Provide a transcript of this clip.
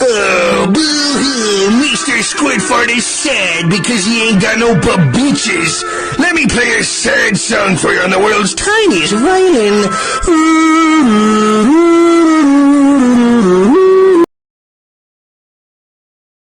Oh, boo-hoo, Mr. Squidfart is sad because he ain't got no babuches. Let me play a sad song for you on the world's tiniest violin.